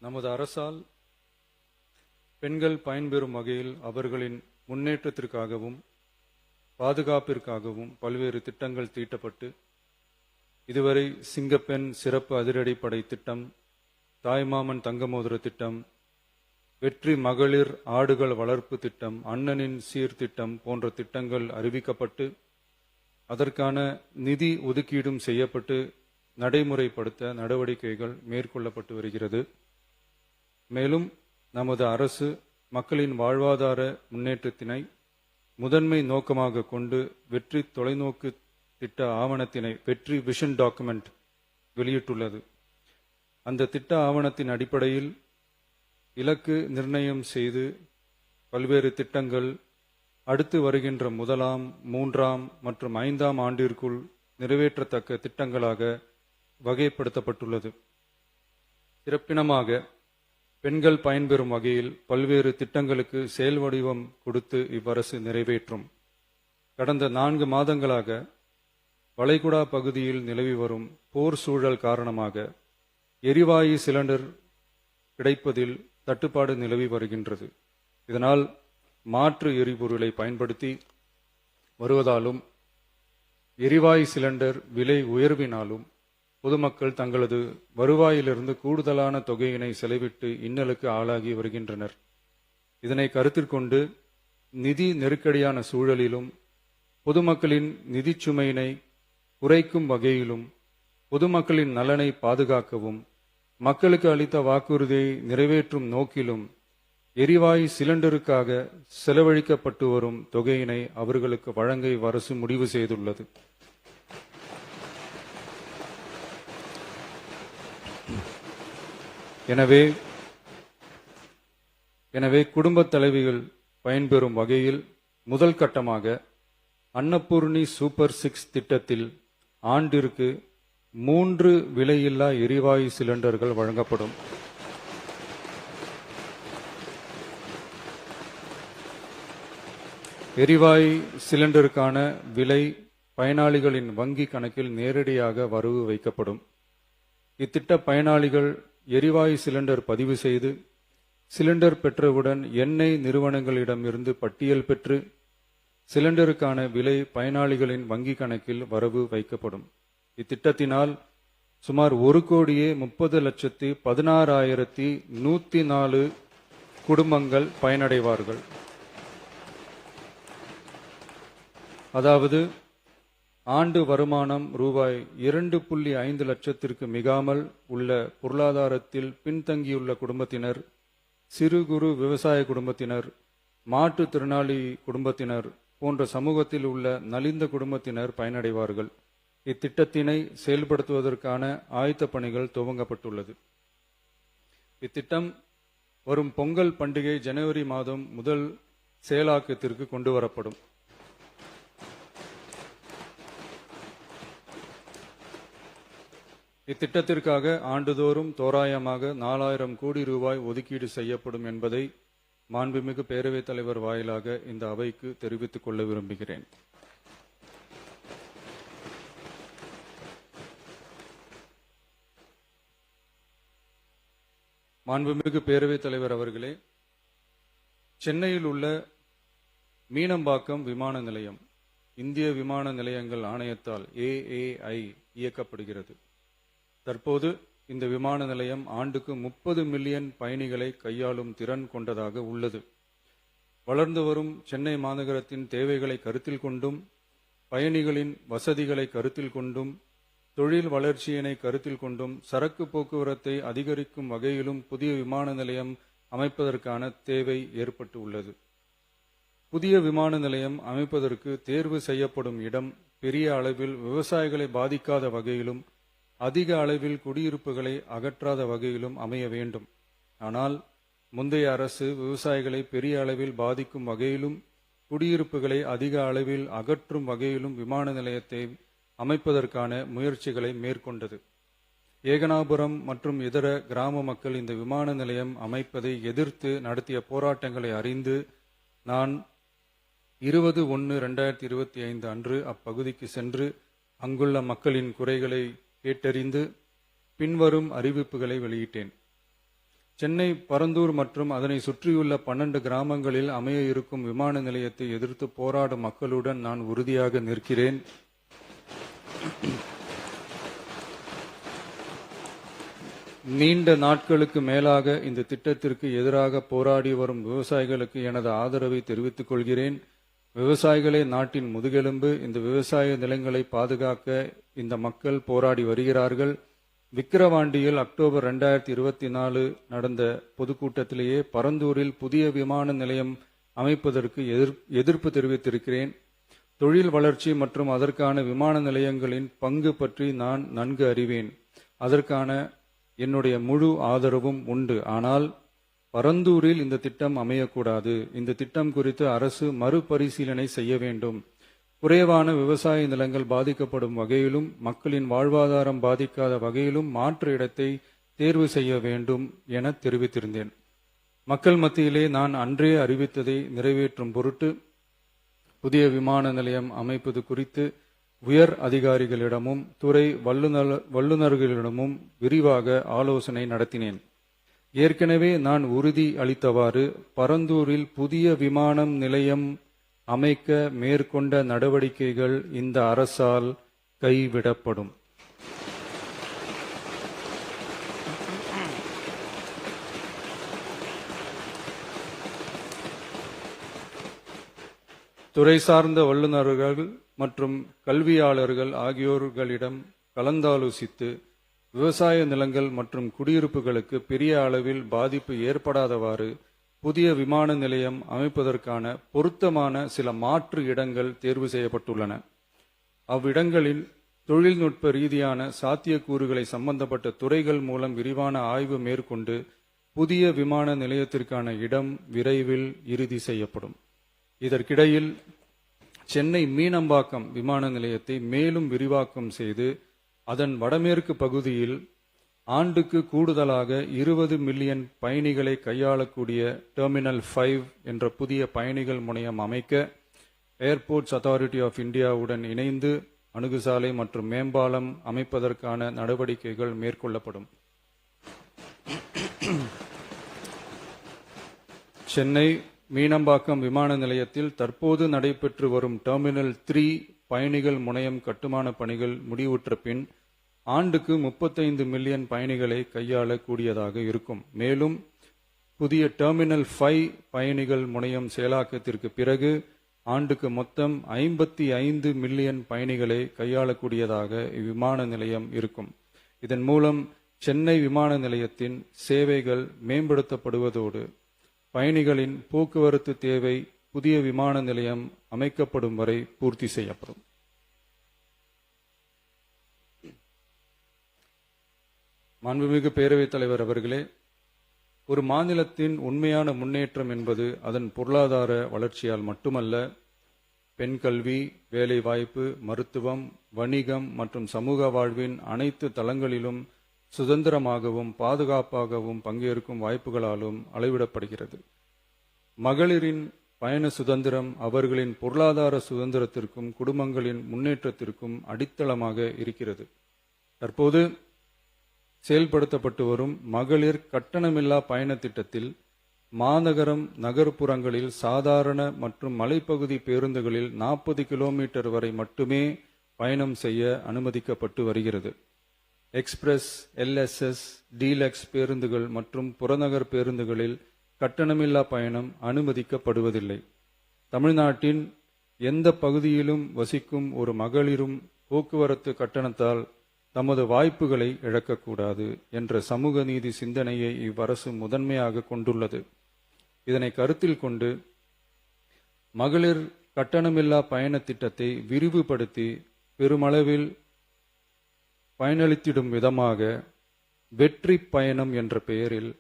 நமது அரசால் பெண்கள் பயன்பெறும் வகையில் அவர்களின் முன்னேற்றத்திற்காகவும் பாதுகாப்பிற்காகவும் பல்வேறு திட்டங்கள் தீட்டப்பட்டு இதுவரை சிங்கப்பெண் சிறப்பு அதிரடிப்படை திட்டம், தாய்மாமன் தங்கமோதிர திட்டம், வெற்றி மகளிர் ஆடுகள் வளர்ப்பு திட்டம், அண்ணனின் சீர்திட்டம் போன்ற திட்டங்கள் அறிவிக்கப்பட்டு அதற்கான நிதி ஒதுக்கீடும் செய்யப்பட்டு நடைமுறைப்படுத்த நடவடிக்கைகள் மேற்கொள்ளப்பட்டு வருகிறது. மேலும் நமது அரசு மக்களின் வாழ்வாதார முன்னேற்றத்தினை முதன்மை நோக்கமாக கொண்டு வெற்றி தொலைநோக்கு திட்ட ஆவணத்தினை வெற்றி விஷன் டாக்குமெண்ட் வெளியிட்டுள்ளது. அந்த திட்ட ஆவணத்தின் அடிப்படையில் இலக்கு நிர்ணயம் செய்து பல்வேறு திட்டங்கள் அடுத்து வருகின்ற 1ஆம், 3ஆம் மற்றும் 5ஆம் ஆண்டிற்குள் நிறைவேற்றத்தக்க திட்டங்களாக வகைப்படுத்தப்பட்டுள்ளது. சிறப்பினமாக பெண்கள் பயன்பெறும் வகையில் பல்வேறு திட்டங்களுக்கு செயல் வடிவம் கொடுத்து இவ்வரசு நிறைவேற்றும். கடந்த 4 மாதங்களாக வளைகுடா பகுதியில் நிலவி வரும் போர் சூழல் காரணமாக எரிவாயு சிலிண்டர் கிடைப்பதில் தட்டுப்பாடு நிலவி வருகின்றது. இதனால் மாற்று எரிபொருளை பயன்படுத்தி வருவதாலும் எரிவாயு சிலிண்டர் விலை உயர்வினாலும் பொதுமக்கள் தங்களது வருவாயிலிருந்து கூடுதலான தொகையினை செலவிட்டு இன்னலுக்கு ஆளாகி வருகின்றனர். இதனை கருத்திற்கொண்டு நிதி நெருக்கடியான சூழலிலும் பொதுமக்களின் நிதிச்சுமையினை குறைக்கும் வகையிலும் பொதுமக்களின் நலனை பாதுகாக்கவும் மக்களுக்கு அளித்த வாக்குறுதியை நிறைவேற்றும் நோக்கிலும் எரிவாயு சிலிண்டருக்காக செலவழிக்கப்பட்டு வரும் தொகையினை அவர்களுக்கு வழங்க அரசு முடிவு செய்துள்ளது. எனவே குடும்பத் தலைவிகள் பயன்பெறும் வகையில் முதல் கட்டமாக அன்னபூர்ணி சூப்பர் 6 திட்டத்தில் ஆண்டிற்கு 3 விலையில்லா எரிவாயு சிலிண்டர்கள் வழங்கப்படும். எரிவாயு சிலிண்டருக்கான விலை பயனாளிகளின் வங்கி கணக்கில் நேரடியாக வரவு வைக்கப்படும். இத்திட்ட பயனாளிகள் எரிவாயு சிலிண்டர் பதிவு செய்து சிலிண்டர் பெற்றவுடன் எண்ணெய் நிறுவனங்களிடமிருந்து பட்டியல் பெற்று சிலிண்டருக்கான விலை பயனாளிகளின் வங்கி கணக்கில் வரவு வைக்கப்படும். இத்திட்டத்தினால் சுமார் 1,30,16,104 குடும்பங்கள் பயனடைவார்கள். அதாவது ஆண்டு வருமானம் ரூபாய் 2.5 லட்சத்திற்கு மிகாமல் உள்ள பொருளாதாரத்தில் பின்தங்கியுள்ள குடும்பத்தினர், சிறு குறு விவசாய குடும்பத்தினர், மாற்றுத்திறனாளி குடும்பத்தினர் போன்ற சமூகத்தில் உள்ள நலிந்த குடும்பத்தினர் பயனடைவார்கள். இத்திட்டத்தினை செயல்படுத்துவதற்கான ஆயத்த பணிகள் துவங்கப்பட்டுள்ளது. இத்திட்டம் வரும் பொங்கல் பண்டிகை ஜனவரி மாதம் முதல் செயலாக்கத்திற்கு கொண்டு வரப்படும். இத்திட்டத்திற்காக ஆண்டுதோறும் தோராயமாக 4000 கோடி ரூபாய் ஒதுக்கீடு செய்யப்படும் என்பதை மாண்புமிகு பேரவைத் தலைவர் வாயிலாக இந்த அவைக்கு தெரிவித்துக் கொள்ள விரும்புகிறேன். மாண்புமிகு பேரவைத் தலைவர் அவர்களே, சென்னையில் உள்ள மீனம்பாக்கம் விமான நிலையம் இந்திய விமான நிலையங்கள் ஆணையத்தால் AAI இயக்கப்படுகிறது. தற்போது இந்த விமான நிலையம் ஆண்டுக்கு 30 மில்லியன் பயணிகளை கையாளும் திறன் கொண்டதாக உள்ளது. வளர்ந்து வரும் சென்னை மாநகரத்தின் தேவைகளை கருத்தில் கொண்டும் பயணிகளின் வசதிகளை கருத்தில் கொண்டும் தொழில் வளர்ச்சியினை கருத்தில் கொண்டும் சரக்கு போக்குவரத்தை அதிகரிக்கும் வகையிலும் புதிய விமான நிலையம் அமைப்பதற்கான தேவை ஏற்பட்டு உள்ளது. புதிய விமான நிலையம் அமைப்பதற்கு தேர்வு செய்யப்படும் இடம் பெரிய அளவில் விவசாயிகளை பாதிக்காத வகையிலும் அதிக அளவில் குடியிருப்புகளை அகற்றாத வகையிலும் அமைய வேண்டும். ஆனால் முந்தைய அரசு விவசாயிகளை பெரிய அளவில் பாதிக்கும் வகையிலும் குடியிருப்புகளை அதிக அளவில் அகற்றும் வகையிலும் விமான நிலையத்தை அமைப்பதற்கான முயற்சிகளை மேற்கொண்டது. ஏகனாபுரம் மற்றும் இதர கிராம மக்கள் இந்த விமான நிலையம் அமைப்பதை எதிர்த்து நடத்திய போராட்டங்களை அறிந்து நான் 20/1/2025 அன்று அப்பகுதிக்கு சென்று அங்குள்ள மக்களின் குறைகளை கேட்டறிந்து பின்வரும் அறிவிப்புகளை வெளியிட்டேன். சென்னை பரந்தூர் மற்றும் அதனை சுற்றியுள்ள 12 கிராமங்களில் அமைய இருக்கும் விமான நிலையத்தை எதிர்த்து போராடும் மக்களுடன் நான் உறுதியாக நிற்கிறேன். நீண்ட நாட்களுக்கு மேலாக இந்த திட்டத்திற்கு எதிராக போராடி வரும் விவசாயிகளுக்கு எனது ஆதரவை தெரிவித்துக் கொள்கிறேன். விவசாயிகளே நாட்டின் முதுகெலும்பு. இந்த விவசாய நிலங்களை பாதுகாக்க இந்த மக்கள் போராடி வருகிறார்கள். விக்கிரவாண்டியில் அக்டோபர் 2024 நடந்த பொதுக்கூட்டத்திலேயே பரந்தூரில் புதிய விமான நிலையம் அமைப்பதற்கு எதிர்ப்பு தெரிவித்திருக்கிறேன். தொழில் வளர்ச்சி மற்றும் அதற்கான விமான நிலையங்களின் பங்கு பற்றி நான் நன்கு அறிவேன். அதற்கான என்னுடைய முழு ஆதரவும் உண்டு. ஆனால் பரந்தூரில் இந்த திட்டம் அமையக்கூடாது. இந்த திட்டம் குறித்து அரசு மறுபரிசீலனை செய்ய வேண்டும். குறைவான விவசாய நிலங்கள் பாதிக்கப்படும் வகையிலும் மக்களின் வாழ்வாதாரம் பாதிக்காத வகையிலும் மாற்று இடத்தை தேர்வு செய்ய வேண்டும் என தெரிவித்திருந்தேன். மக்கள் மத்தியிலே நான் அன்றே அறிவித்ததை நிறைவேற்றும் பொருட்டு புதிய விமான நிலையம் அமைப்பது குறித்து உயர் அதிகாரிகளிடமும் துறை வல்லுநர்களிடமும் விரிவாக ஆலோசனை நடத்தினேன். ஏற்கனவே நான் உறுதி அளித்தவாறு பரந்தூரில் புதிய விமான நிலையம் அமைக்க மேற்கொண்ட நடவடிக்கைகள் இந்த அரசால் கைவிடப்படும். துறை சார்ந்த வல்லுநர்கள் மற்றும் கல்வியாளர்கள் ஆகியோர்களிடம் கலந்தாலோசித்து விவசாய நிலங்கள் மற்றும் குடியிருப்புகளுக்கு பெரிய அளவில் பாதிப்பு ஏற்படாதவாறு புதிய விமான நிலையம் அமைப்பதற்கான பொருத்தமான சில மாற்று இடங்கள் தேர்வு செய்யப்பட்டுள்ளன. அவ்விடங்களில் தொழில்நுட்ப ரீதியான சாத்தியக்கூறுகளை சம்பந்தப்பட்ட துறைகள் மூலம் விரிவான ஆய்வு மேற்கொண்டு புதிய விமான நிலையத்திற்கான இடம் விரைவில் இறுதி செய்யப்படும். இதற்கிடையில் சென்னை மீனம்பாக்கம் விமான நிலையத்தை மேலும் விரிவாக்கம் செய்து அதன் வடமேற்கு பகுதியில் ஆண்டுக்கு கூடுதலாக 20 மில்லியன் பயணிகளை கையாளக்கூடிய டெர்மினல் 5 என்ற புதிய பயணிகள் முனையம் அமைக்க ஏர்போர்ட்ஸ் அத்தாரிட்டி ஆஃப் இந்தியாவுடன் இணைந்து அணுகுசாலை மற்றும் மேம்பாலம் அமைப்பதற்கான நடவடிக்கைகள் மேற்கொள்ளப்படும். சென்னை மீனம்பாக்கம் விமான நிலையத்தில் தற்போது நடைபெற்று வரும் டெர்மினல் 3 பயணிகள் முனையம் கட்டுமான பணிகள் முடிவுற்ற பின் ஆண்டுக்கு 35 மில்லியன் பயணிகளை கையாளக்கூடியதாக இருக்கும். மேலும் புதிய டெர்மினல் 5 பயணிகள் முனையம் செயலாக்கத்திற்கு பிறகு ஆண்டுக்கு மொத்தம் 55 மில்லியன் பயணிகளை கையாளக்கூடியதாக இவ்விமான நிலையம் இருக்கும். இதன் மூலம் சென்னை விமான நிலையத்தின் சேவைகள் மேம்படுத்தப்படுவதோடு பயணிகளின் போக்குவரத்து தேவை புதிய விமான நிலையம் அமைக்கப்படும் வரை பூர்த்தி செய்யப்படும். மாண்புமிகு பேரவைத் தலைவர் அவர்களே, ஒரு மாநிலத்தின் உண்மையான முன்னேற்றம் என்பது அதன் பொருளாதார வளர்ச்சியால் மட்டுமல்ல, பெண் கல்வி, வேலைவாய்ப்பு, மருத்துவம், வணிகம் மற்றும் சமூக வாழ்வின் அனைத்து தளங்களிலும் சுதந்திரமாகவும் பாதுகாப்பாகவும் பங்கேற்கும் வாய்ப்புகளாலும் அளவிடப்படுகிறது. மகளிரின் பயண சுதந்திரம் அவர்களின் பொருளாதார சுதந்திரத்திற்கும் குடும்பங்களின் முன்னேற்றத்திற்கும் அடித்தளமாக இருக்கிறது. தற்போது செயல்படுத்தப்பட்டு வரும் மகளிர் கட்டணமில்லா பயண திட்டத்தில் மாநகரம் நகர்ப்புறங்களில் சாதாரண மற்றும் மலைப்பகுதி பேருந்துகளில் 40 கிலோமீட்டர் வரை மட்டுமே பயணம் செய்ய அனுமதிக்கப்பட்டு வருகிறது. எக்ஸ்பிரஸ், LSS, டீலக்ஸ் பேருந்துகள் மற்றும் புறநகர் பேருந்துகளில் கட்டணமில்லா பயணம் அனுமதிக்கப்படுவதில்லை. தமிழ்நாட்டின் எந்த பகுதியிலும் வசிக்கும் ஒரு மகளிரும் போக்குவரத்து கட்டணத்தால் தமது வாய்ப்புகளை இழக்கக்கூடாது என்ற சமூக நீதி சிந்தனையை இவ்வரசு முதன்மையாக கொண்டுள்ளது. இதனை கருத்தில் கொண்டு மகளிர் கட்டணமில்லா பயண திட்டத்தை விரிவுபடுத்தி பெருமளவில் பயனளித்திடும் விதமாக வெற்றி பயணம் என்ற பெயரில்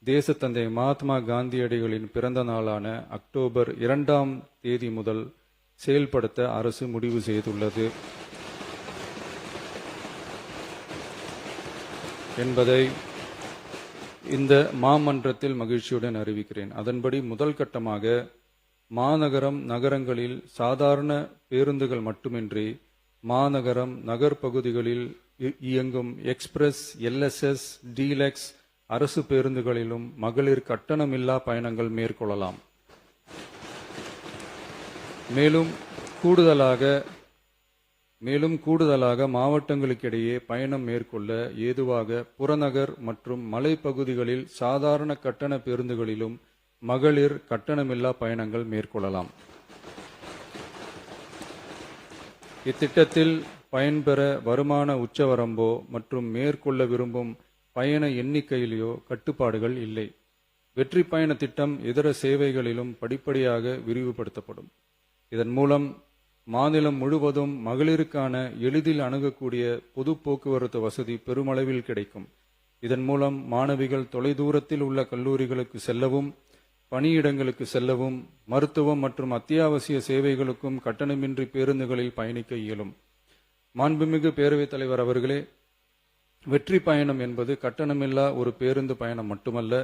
தேசத்தந்தை மகாத்மா காந்தியடிகளின் பிறந்த நாளான அக்டோபர் 2ஆம் தேதி முதல் செயல்படுத்த அரசு முடிவு செய்துள்ளது என்பதை இந்த மாமன்றத்தில் மகிழ்ச்சியுடன் அறிவிக்கிறேன். அதன்படி முதல் கட்டமாக மாநகரம் நகரங்களில் சாதாரண பேருந்துகள் மட்டுமின்றி மாநகரம் நகர்பகுதிகளில் இயங்கும் எக்ஸ்பிரஸ், LSS, டீலக்ஸ் அரசு பேருந்துகளிலும் மகளிர் கட்டணமில்லா பயணங்கள் மேற்கொள்ளலாம். மேலும் கூடுதலாக மாவட்டங்களுக்கிடையே பயணம் மேற்கொள்ள ஏதுவாக புறநகர் மற்றும் மலைப்பகுதிகளில் சாதாரண கட்டண பேருந்துகளிலும் மகளிர் கட்டணமில்லா பயணங்கள் மேற்கொள்ளலாம். இத்திட்டத்தில் பயன்பெற வருமான உச்சவரம்போ மற்றும் மேற்கொள்ள விரும்பும் பயண எண்ணிக்கையிலோ கட்டுப்பாடுகள் இல்லை. வெற்றி பயண திட்டம் இதர சேவைகளிலும் படிப்படியாக விரிவுபடுத்தப்படும். இதன் மூலம் மாநிலம் முழுவதும் மகளிருக்கான எளிதில் அணுகக்கூடிய பொது போக்குவரத்து வசதி பெருமளவில் கிடைக்கும். இதன் மூலம் மாணவிகள் தொலைதூரத்தில் உள்ள கல்லூரிகளுக்கு செல்லவும், பணியிடங்களுக்கு செல்லவும், மருத்துவம் மற்றும் அத்தியாவசிய சேவைகளுக்கும் கட்டணமின்றி பேருந்துகளில் பயணிக்க இயலும். மாண்புமிகு பேரவைத் தலைவர் அவர்களே, வெற்றி பயணம் என்பது கட்டணமில்லா ஒரு பேருந்து பயணம் மட்டுமல்ல,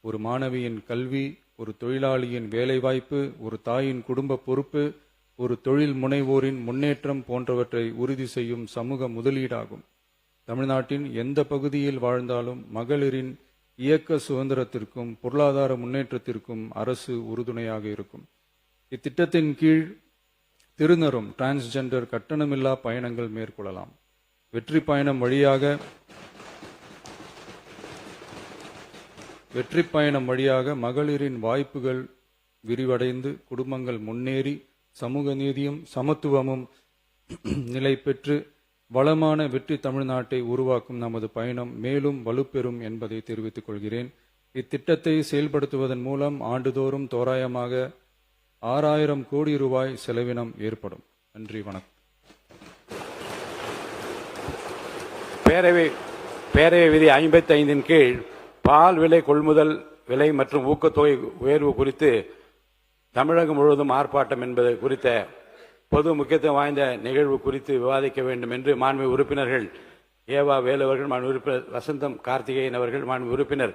ஒரு மாணவியின் கல்வி, ஒரு தொழிலாளியின் வேலைவாய்ப்பு, ஒரு தாயின் குடும்ப பொறுப்பு, ஒரு தொழில் முனைவோரின் முன்னேற்றம் போன்றவற்றை உறுதி செய்யும் சமூக முதலீடாகும். தமிழ்நாட்டின் எந்த பகுதியில் வாழ்ந்தாலும் மகளிரின் இயக்க சுதந்திரத்திற்கும் பொருளாதார முன்னேற்றத்திற்கும் அரசு உறுதுணையாக இருக்கும். இத்திட்டத்தின் கீழ் திருநரும் டிரான்ஸ்ஜெண்டர் கட்டணமில்லா பயணங்கள் மேற்கொள்ளலாம். வெற்றி பயணம் வழியாக மகளிரின் வாய்ப்புகள் விரிவடைந்து குடும்பங்கள் முன்னேறி சமூக நீதியும் சமத்துவமும் நிலை பெற்று வளமான வெற்றி தமிழ்நாட்டை உருவாக்கும் நமது பயணம் மேலும் வலுப்பெறும் என்பதை தெரிவித்துக் கொள்கிறேன். இத்திட்டத்தை செயல்படுத்துவதன் மூலம் ஆண்டுதோறும் தோராயமாக 6000 கோடி ரூபாய் செலவினம் ஏற்படும். நன்றி, வணக்கம். பேரவை விதி 55 கீழ் பால் விலை கொள்முதல் விலை மற்றும் ஊக்கத்தொகை உயர்வு குறித்து தமிழகம் முழுவதும் ஆர்ப்பாட்டம் என்பது குறித்த பொது முக்கியத்துவம் வாய்ந்த நிகழ்வு குறித்து விவாதிக்க வேண்டும் என்று மாண்பு உறுப்பினர்கள் ஏவா வேலு அவர்கள், மாண்பு உறுப்பினர் வசந்தம் கார்த்திகேயன் அவர்கள், மாண்பு உறுப்பினர்